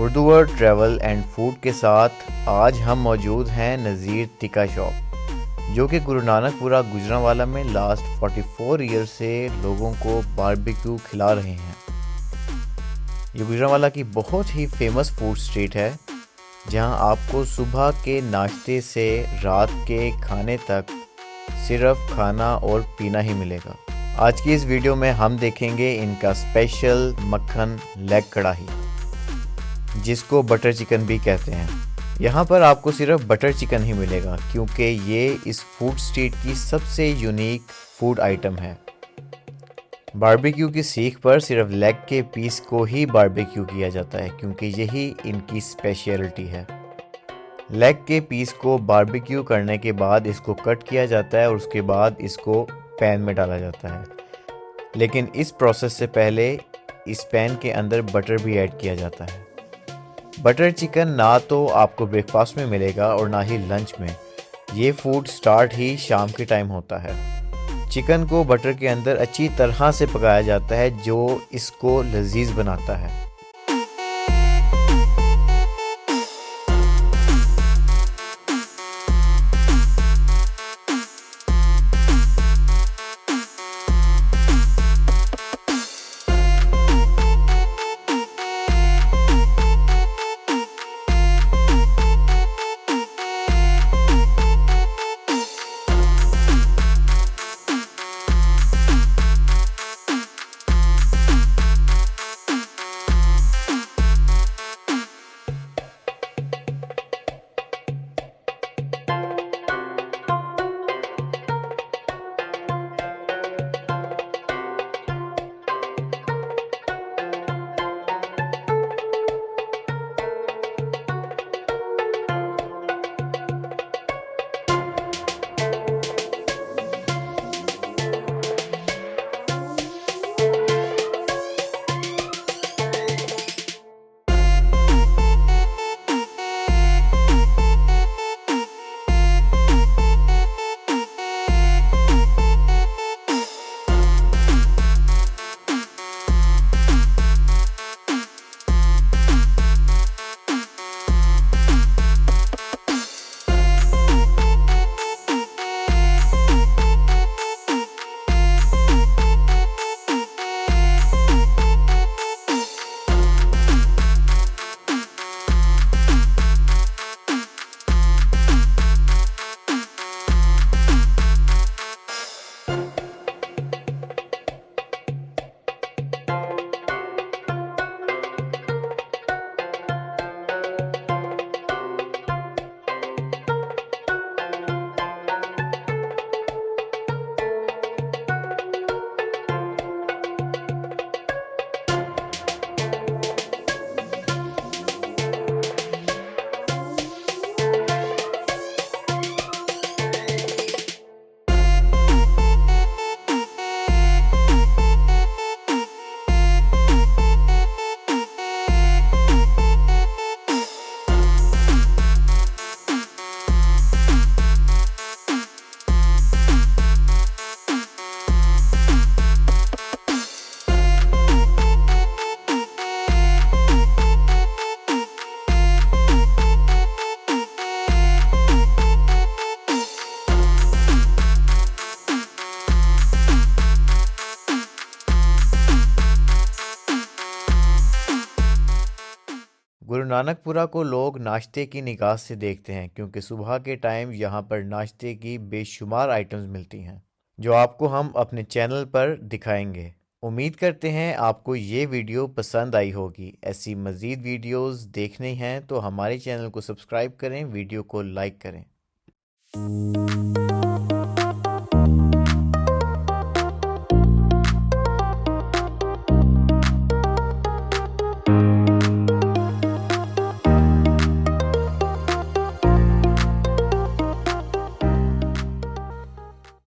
Urdu word travel and food के साथ आज हम मौजूद हैं नज़ीर टिक्का शॉप, जो कि गुरु नानकपुरा गुजरांवाला में लास्ट 44 ईयर से लोगों को बारबेक्यू खिला रहे हैं। ये गुजरांवाला की बहुत ही फेमस फूड स्ट्रीट है, जहां आपको सुबह के नाश्ते से रात के खाने तक सिर्फ खाना और पीना ही मिलेगा। आज की इस वीडियो में हम देखेंगे इनका स्पेशल मक्खन लेग कढ़ाई, जिसको बटर चिकन भी कहते हैं। यहाँ पर आपको सिर्फ बटर चिकन ही मिलेगा, क्योंकि ये इस फूड स्ट्रीट की सबसे यूनिक फूड आइटम है। बारबेक्यू की सीख पर सिर्फ लेग के पीस को ही बारबेक्यू किया जाता है, क्योंकि यही इनकी स्पेशलिटी है। लेग के पीस को बारबेक्यू करने के बाद इसको कट किया जाता है और उसके बाद इसको पैन में डाला जाता है। लेकिन इस प्रोसेस से पहले इस पैन के अंदर बटर भी ऐड किया जाता है। बटर चिकन ना तो आपको ब्रेकफास्ट में मिलेगा और ना ही लंच में। ये फूड स्टार्ट ही शाम के टाइम होता है। चिकन को बटर के अंदर अच्छी तरह से पकाया जाता है, जो इसको लजीज बनाता है। गुरु नानकपुरा को लोग नाश्ते की निगाह से देखते हैं, क्योंकि सुबह के टाइम यहाँ पर नाश्ते की बेशुमार आइटम्स मिलती हैं, जो आपको हम अपने चैनल पर दिखाएंगे। उम्मीद करते हैं आपको ये वीडियो पसंद आई होगी। ऐसी मज़ीद वीडियोस देखनी हैं तो हमारे चैनल को सब्सक्राइब करें, वीडियो को लाइक करें।